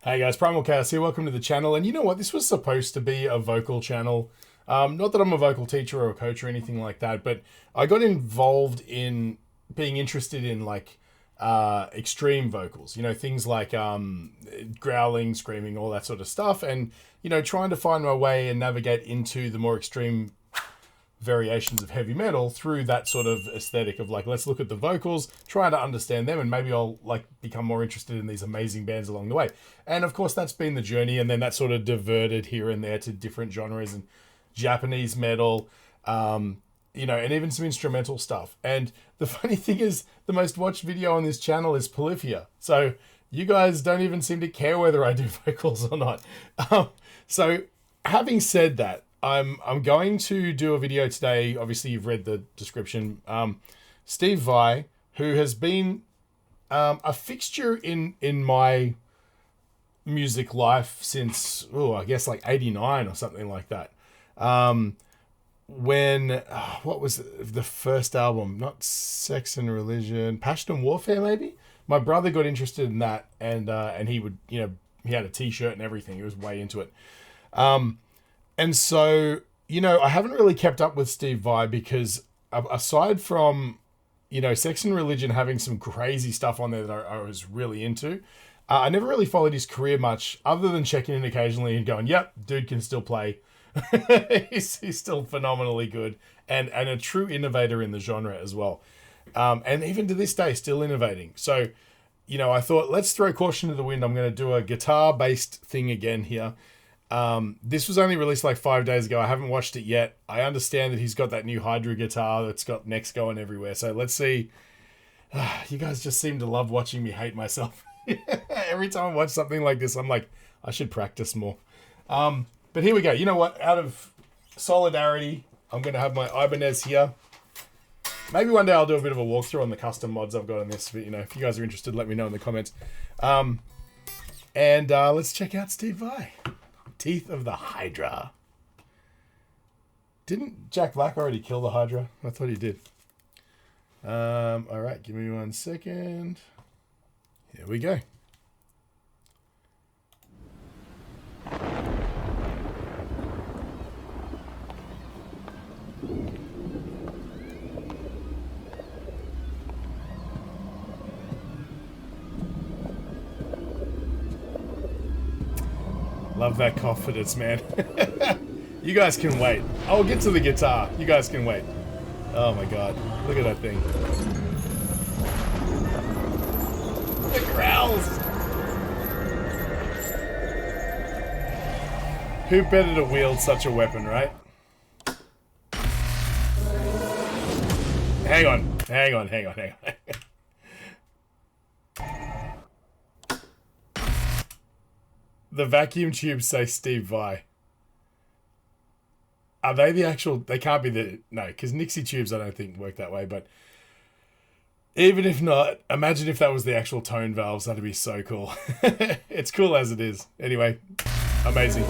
Hey guys, Primal Chaos here. Welcome to the channel. And you know what? This was supposed to be a vocal channel. Not that I'm a vocal teacher or a coach or anything like that, but I got involved in being interested in like extreme vocals. You know, things like growling, screaming, all that sort of stuff. And, you know, trying to find my way and navigate into the more extreme variations of heavy metal through that sort of aesthetic of like, let's look at the vocals, try to understand them, and maybe I'll like become more interested in these amazing bands along the way. And of course that's been the journey, and then that sort of diverted here and there to different genres and Japanese metal, you know, and even some instrumental stuff. And the funny thing is, the most watched video on this channel is Polyphia. So you guys don't even seem to care whether I do vocals or not. So having said that, I'm going to do a video today. Obviously, you've read the description. Steve Vai, who has been a fixture in my music life since, I guess like 89 or something like that. What was the first album? Not Sex and Religion, Passion and Warfare, maybe? My brother got interested in that, and he would, you know, he had a t-shirt and everything. He was way into it. And so, you know, I haven't really kept up with Steve Vai because aside from, you know, Sex and Religion having some crazy stuff on there that I was really into, I never really followed his career much other than checking in occasionally and going, yep, dude can still play. he's still phenomenally good and a true innovator in the genre as well. And even to this day, still innovating. So, you know, I thought, let's throw caution to the wind. I'm going to do a guitar-based thing again here. This was only released like 5 days ago. I haven't watched it yet. I understand that he's got that new Hydra guitar that's got necks going everywhere. So let's see. You guys just seem to love watching me hate myself. Every time I watch something like this, I'm like, I should practice more. But here we go. You know what? Out of solidarity, I'm going to have my Ibanez here. Maybe one day I'll do a bit of a walkthrough on the custom mods I've got on this. But, you know, if you guys are interested, let me know in the comments. And let's check out Steve Vai. Teeth of the Hydra. Didn't Jack Black already kill the Hydra? I thought he did. All right, give me 1 second. Here we go. Love that confidence, man. You guys can wait. I'll get to the guitar. You guys can wait. Oh my god. Look at that thing. The growls! Who better to wield such a weapon, right? Hang on. The vacuum tubes say Steve Vai. Are they the actual... They can't be the... No, because Nixie tubes I don't think work that way, but... Even if not, imagine if that was the actual tone valves. That'd be so cool. It's cool as it is. Anyway, amazing.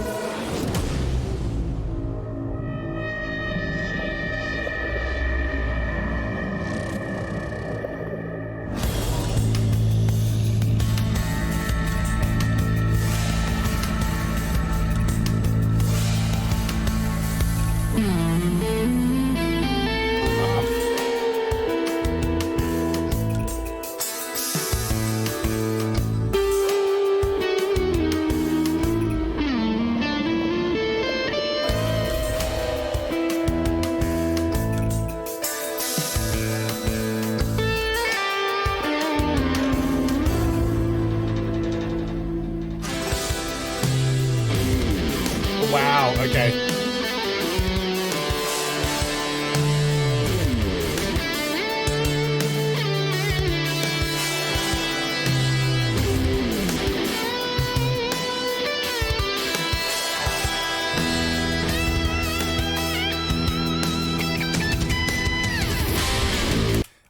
Wow, okay.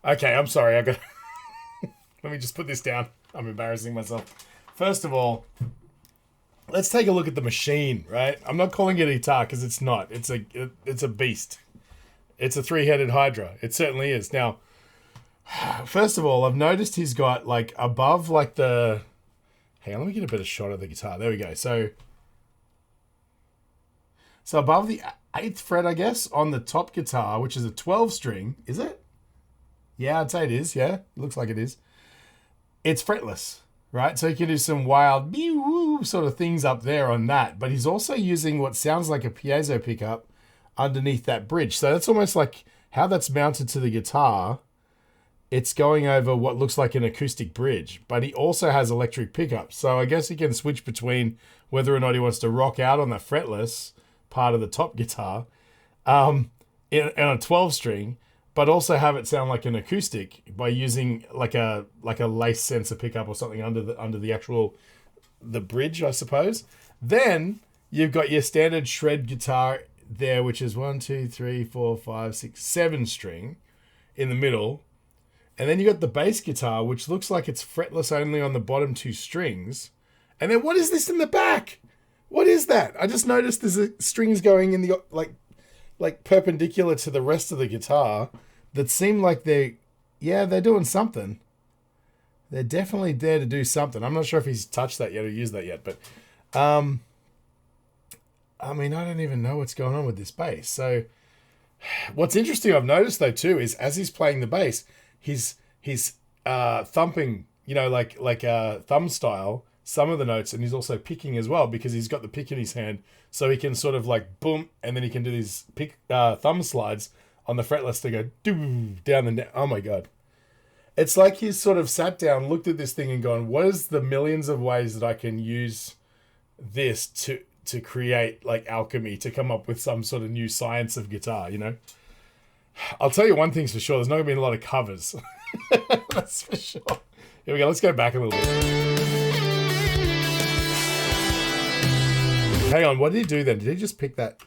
Okay, I'm sorry. I got. Let me just put this down. I'm embarrassing myself. First of all, let's take a look at the machine, right? I'm not calling it a guitar because it's not. It's a beast. It's a three-headed Hydra. It certainly is. Now, first of all, I've noticed he's got like above like the Hang on, let me get a better shot of the guitar. There we go. So above the 8th fret, I guess, on the top guitar, which is a 12 string, is it? Yeah, I'd say it is. Yeah, it looks like it is. It's fretless, right? So you can do some wild sort of things up there on that. But he's also using what sounds like a piezo pickup underneath that bridge. So that's almost like how that's mounted to the guitar. It's going over what looks like an acoustic bridge, but he also has electric pickups. So I guess he can switch between whether or not he wants to rock out on the fretless part of the top guitar in a 12 string, but also have it sound like an acoustic by using like a lace sensor pickup or something under the actual the bridge, I suppose. Then you've got your standard shred guitar there, which is 1, 2, 3, 4, 5, 6, 7 string in the middle. And then you got the bass guitar, which looks like it's fretless only on the bottom 2 strings. And then what is this in the back? What is that? I just noticed there's strings going in the like perpendicular to the rest of the guitar that seem like they're doing something. They're definitely there to do something. I'm not sure if he's touched that yet or used that yet, but I mean, I don't even know what's going on with this bass. So what's interesting I've noticed though too is as he's playing the bass, he's thumping, like thumb style, some of the notes, and he's also picking as well because he's got the pick in his hand, so he can sort of like boom, and then he can do these thumb slides on the fretless to go down the neck. Oh my god. It's like he's sort of sat down, looked at this thing and gone, what is the millions of ways that I can use this to create like alchemy, to come up with some sort of new science of guitar, I'll tell you one thing's for sure, there's not going to be a lot of covers. That's for sure. Here we go, let's go back a little bit. Hang on, what did he do then? Did he just pick that?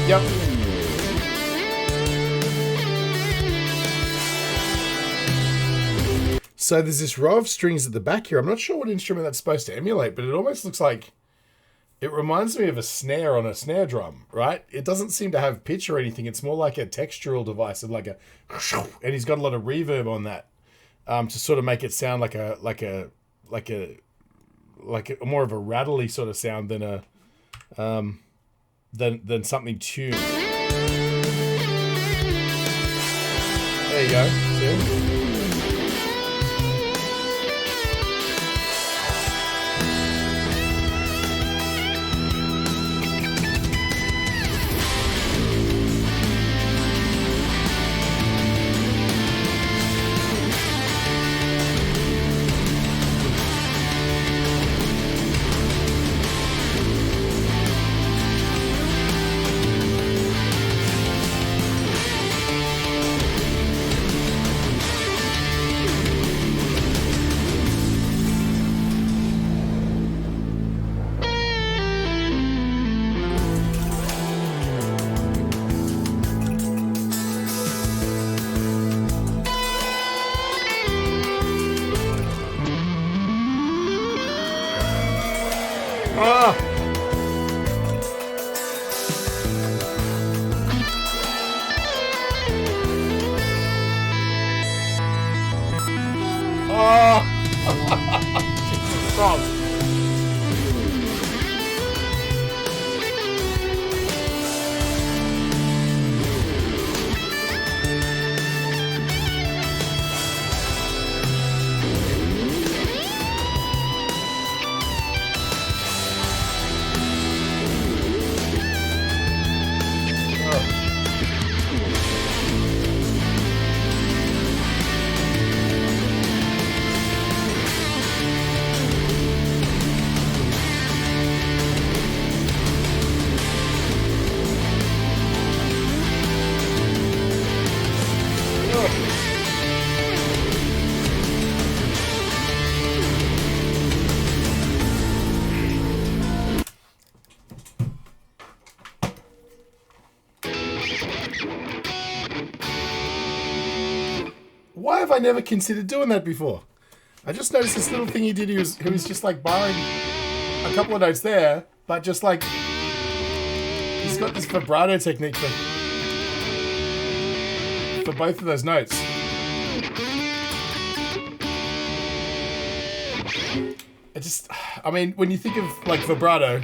Yep. So there's this row of strings at the back here. I'm not sure what instrument that's supposed to emulate, but it almost looks like, it reminds me of a snare on a snare drum, right? It doesn't seem to have pitch or anything. It's more like a textural device of and he's got a lot of reverb on that to sort of make it sound like a more of a rattly sort of sound than a than something tuned. There you go. See? Why have I never considered doing that before? I just noticed this little thing he did. He was just like borrowing a couple of notes there, but just like he's got this vibrato technique for both of those notes. It just, I mean, when you think of like vibrato,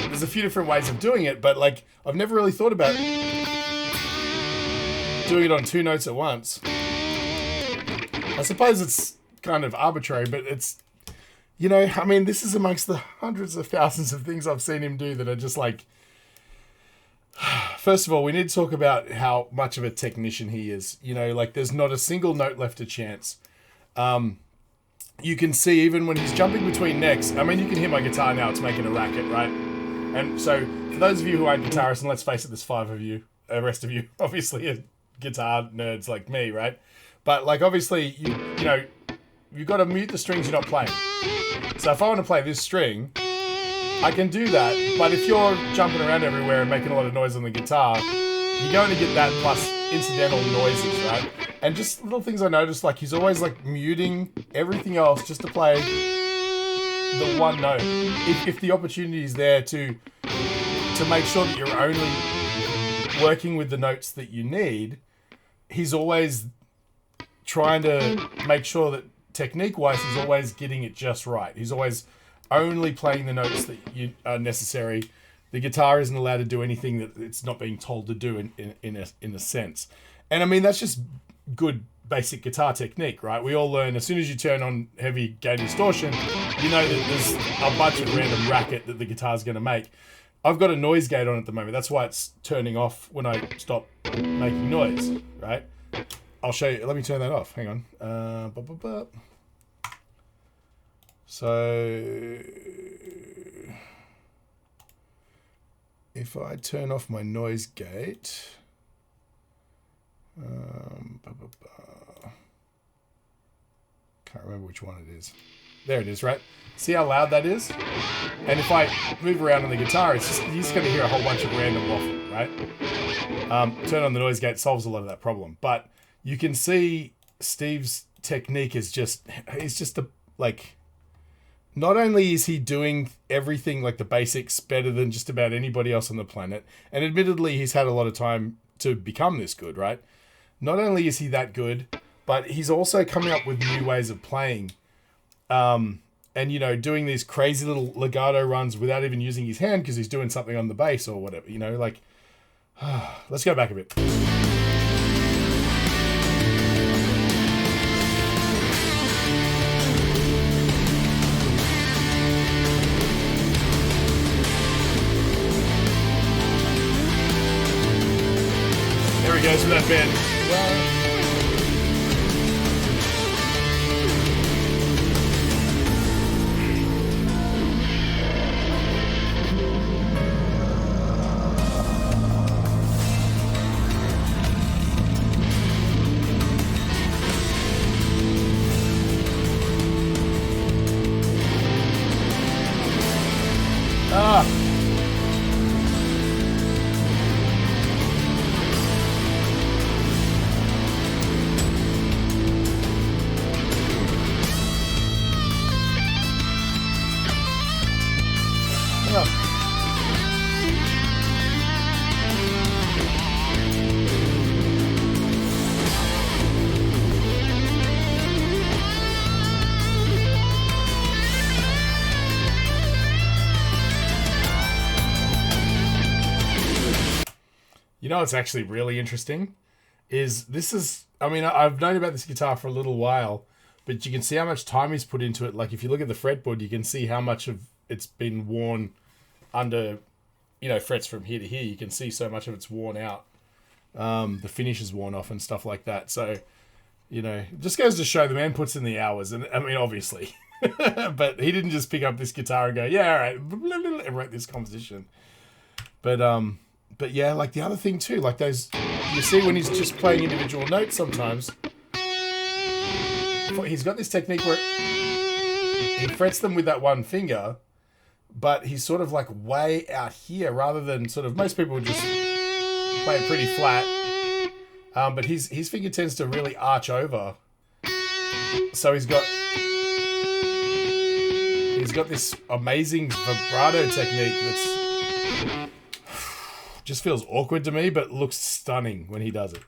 there's a few different ways of doing it, but like I've never really thought about doing it on two notes at once. I suppose it's kind of arbitrary, but it's, you know, I mean, this is amongst the hundreds of thousands of things I've seen him do that are just like, first of all, we need to talk about how much of a technician he is. You know, like there's not a single note left to chance. You can see even when he's jumping between necks, I mean, you can hear my guitar now, it's making a racket, right? And so for those of you who aren't guitarists, and let's face it, there's 5 of you, the rest of you obviously are guitar nerds like me, right? But like obviously, you know, you've got to mute the strings you're not playing. So if I want to play this string, I can do that, but if you're jumping around everywhere and making a lot of noise on the guitar, you're going to get that plus incidental noises, right? And just little things I noticed, like he's always like muting everything else just to play the one note. If the opportunity is there to make sure that you're only working with the notes that you need, he's always trying to make sure that technique-wise he's always getting it just right. He's always only playing the notes that are necessary. The guitar isn't allowed to do anything that it's not being told to do in a sense. And I mean, that's just good basic guitar technique, right? We all learn as soon as you turn on heavy gain distortion, you know that there's a bunch of random racket that the guitar's going to make. I've got a noise gate on at the moment. That's why it's turning off when I stop making noise, right? I'll show you. Let me turn that off. Hang on. So if I turn off my noise gate, can't remember which one it is. There it is, right? See how loud that is? And if I move around on the guitar, it's just, you're just going to hear a whole bunch of random waffle, right? Turn on the noise gate solves a lot of that problem. But you can see Steve's technique is just, he's just like, not only is he doing everything like the basics better than just about anybody else on the planet, and admittedly he's had a lot of time to become this good, right? Not only is he that good, but he's also coming up with new ways of playing. And, you know, doing these crazy little legato runs without even using his hand because he's doing something on the bass or whatever, you know, like, let's go back a bit. There he goes with that bend. You know what's actually really interesting is this is, I mean, I've known about this guitar for a little while, but you can see how much time he's put into it. Like if you look at the fretboard, you can see how much of it's been worn under, you know, frets from here to here. You can see so much of it's worn out. The finish is worn off and stuff like that. So, you know, it just goes to show the man puts in the hours. And I mean, obviously, but he didn't just pick up this guitar and go, yeah, all right, and write this composition. But yeah, like the other thing too, like those, you see when he's just playing individual notes sometimes, he's got this technique where he frets them with that one finger, but he's sort of like way out here rather than sort of, most people would just play it pretty flat. But his finger tends to really arch over. So he's got he's got this amazing vibrato technique that's just feels awkward to me, but looks stunning when he does it.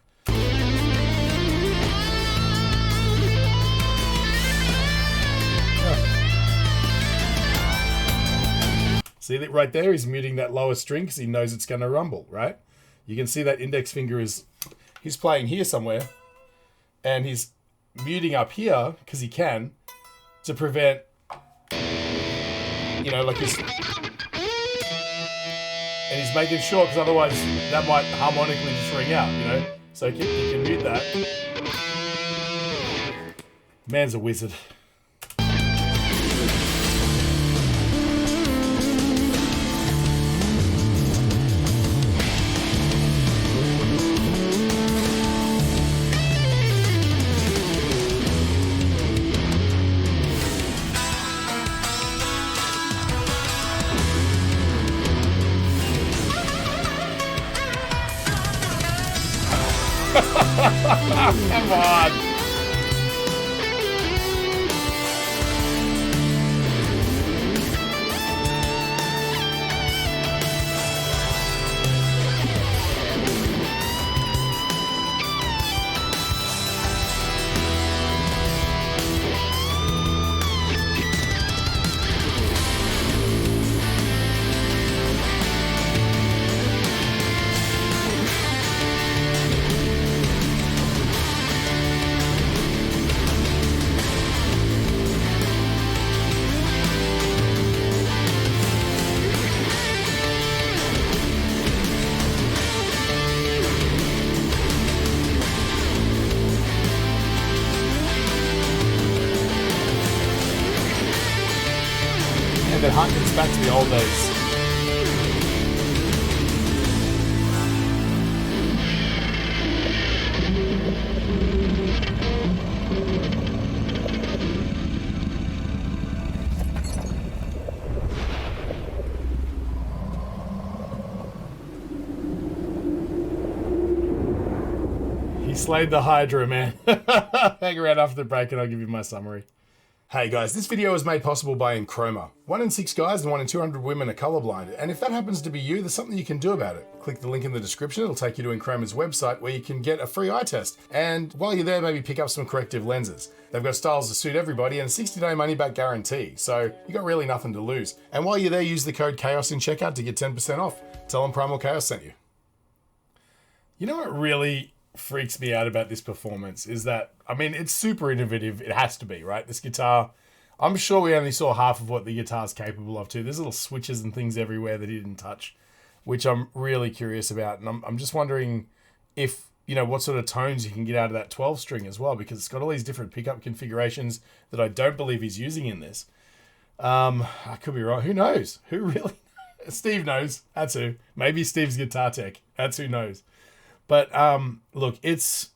See that right there? He's muting that lower string because he knows it's going to rumble, right? You can see that index finger is... He's playing here somewhere. And he's muting up here because he can to prevent... You know, like he's... And he's making sure because otherwise that might harmonically just ring out, you know? So you can mute that. Man's a wizard. Come on. That harkens back to the old days. He slayed the Hydra, man. Hang around after the break and I'll give you my summary. Hey guys, this video was made possible by Enchroma. 1 in 6 guys and 1 in 200 women are colorblind, and if that happens to be you, there's something you can do about it. Click the link in the description, it'll take you to Enchroma's website where you can get a free eye test. And while you're there, maybe pick up some corrective lenses. They've got styles to suit everybody and a 60-day money-back guarantee, so you got really nothing to lose. And while you're there, use the code CHAOS in checkout to get 10% off. Tell them Primal Chaos sent you. You know what really freaks me out about this performance is that, I mean, it's super innovative. It has to be, right? This guitar, I'm sure we only saw half of what the guitar's capable of too. There's little switches and things everywhere that he didn't touch, which I'm really curious about. And I'm just wondering if, you know, what sort of tones you can get out of that 12 string as well, because it's got all these different pickup configurations that I don't believe he's using in this. I could be wrong. Who knows? Who really? Steve knows. That's who. Maybe Steve's guitar tech. That's who knows. But look, it's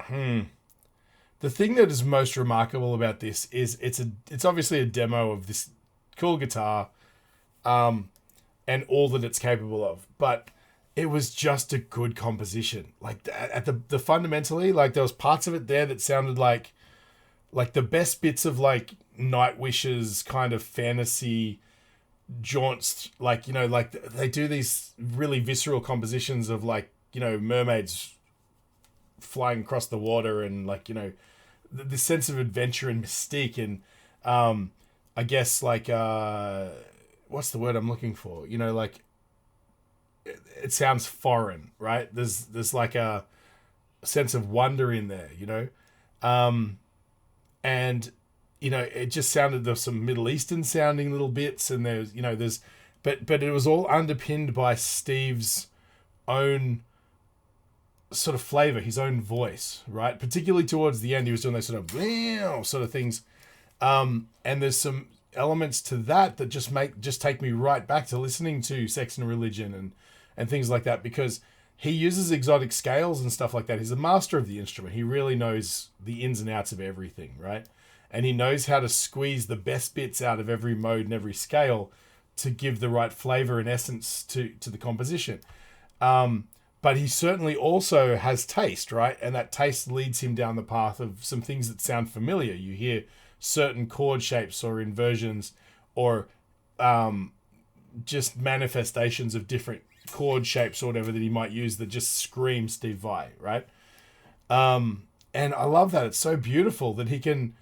the thing that is most remarkable about this is it's obviously a demo of this cool guitar, and all that it's capable of. But it was just a good composition. Like at the fundamentally, like there was parts of it there that sounded like the best bits of like Nightwish's kind of fantasy jaunts. Like, you know, like they do these really visceral compositions of like, you know, mermaids flying across the water and like, you know, the sense of adventure and mystique and I guess like what's the word I'm looking for? You know, like it sounds foreign, right? There's like a sense of wonder in there, you know, and you know it just sounded there's some Middle Eastern sounding little bits and there's you know there's but it was all underpinned by Steve's own sort of flavor, his own voice, right? Particularly towards the end, he was doing those sort of things, and there's some elements to that just take me right back to listening to Sex and Religion and things like that, because he uses exotic scales and stuff like that. He's a master of the instrument. He really knows the ins and outs of everything, right? And he knows how to squeeze the best bits out of every mode and every scale to give the right flavor and essence to the composition. But he certainly also has taste, right? And that taste leads him down the path of some things that sound familiar. You hear certain chord shapes or inversions or just manifestations of different chord shapes or whatever that he might use that just scream Steve Vai, right? And I love that. It's so beautiful that he can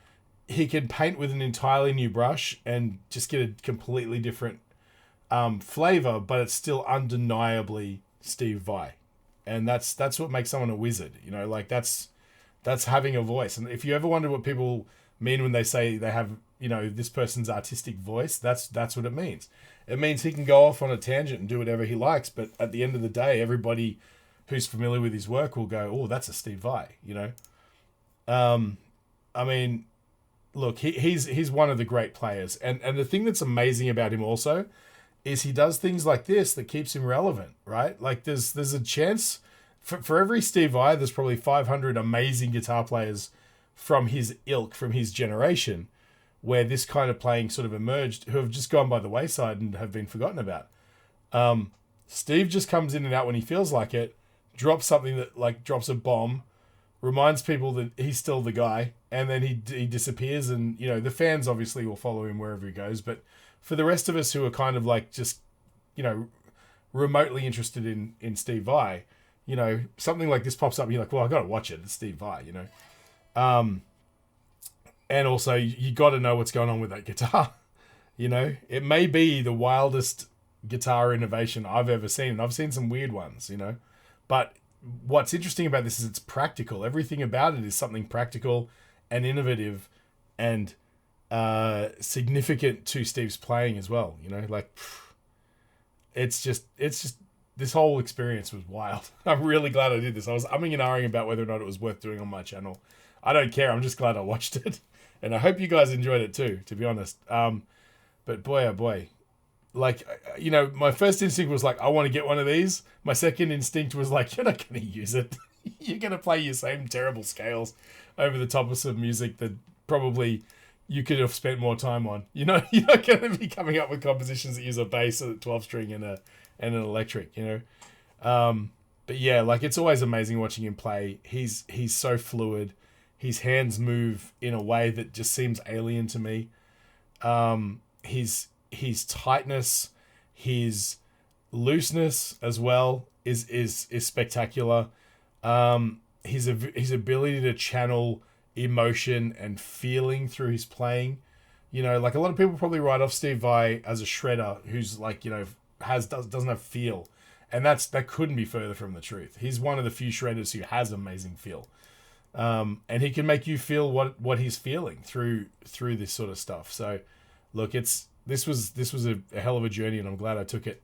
paint with an entirely new brush and just get a completely different flavor, but it's still undeniably Steve Vai. And that's what makes someone a wizard, you know, like that's having a voice. And if you ever wonder what people mean when they say they have, you know, this person's artistic voice, that's what it means. It means he can go off on a tangent and do whatever he likes, but at the end of the day, everybody who's familiar with his work will go, oh, that's a Steve Vai, you know? I mean, look, he's one of the great players. And the thing that's amazing about him also is he does things like this that keeps him relevant, right? Like there's a chance for every Steve Vai, there's probably 500 amazing guitar players from his ilk, from his generation, where this kind of playing sort of emerged, who have just gone by the wayside and have been forgotten about. Steve just comes in and out when he feels like it, drops something that like drops a bomb, reminds people that he's still the guy, and then he disappears. And, you know, the fans obviously will follow him wherever he goes. But for the rest of us who are kind of like just, you know, remotely interested in Steve Vai, you know, something like this pops up and you're like, well, I got to watch it. It's Steve Vai, you know. And also, you got to know what's going on with that guitar. You know, it may be the wildest guitar innovation I've ever seen. And I've seen some weird ones, you know. But what's interesting about this is it's practical. Everything about it is something practical and innovative and significant to Steve's playing as well. You know, like, it's just this whole experience was wild. I'm really glad I did this. I was umming and ahhing about whether or not it was worth doing on my channel. I don't care. I'm just glad I watched it. And I hope you guys enjoyed it too, to be honest. But boy, oh boy. Like, you know, my first instinct was like, I want to get one of these. My second instinct was like, you're not going to use it. You're going to play your same terrible scales over the top of some music that probably you could have spent more time on. You know, you're not going to be coming up with compositions that use a bass, a 12-string, and an electric, you know. But yeah, like, it's always amazing watching him play. He's so fluid. His hands move in a way that just seems alien to me. His tightness, his looseness as well is spectacular. His ability to channel emotion and feeling through his playing. You know, like a lot of people probably write off Steve Vai as a shredder who's like, you know, doesn't have feel. And that couldn't be further from the truth. He's one of the few shredders who has amazing feel. And he can make you feel what he's feeling through this sort of stuff. So look, this was a hell of a journey, and I'm glad I took it.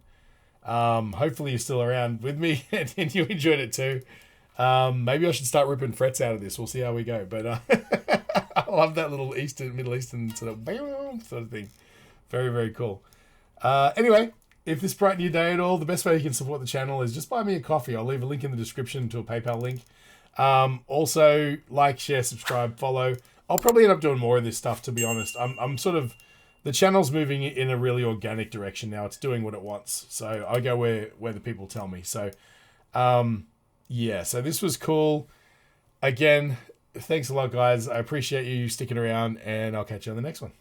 Hopefully you're still around with me and you enjoyed it too. Maybe I should start ripping frets out of this. We'll see how we go. But I love that little Middle Eastern sort of thing. Very, very cool. Anyway, if this brightened your day at all, the best way you can support the channel is just buy me a coffee. I'll leave a link in the description to a PayPal link. Also, like, share, subscribe, follow. I'll probably end up doing more of this stuff, to be honest. I'm sort of... The channel's moving in a really organic direction now. It's doing what it wants. So I go where the people tell me. So, yeah. So this was cool. Again, thanks a lot, guys. I appreciate you sticking around, and I'll catch you on the next one.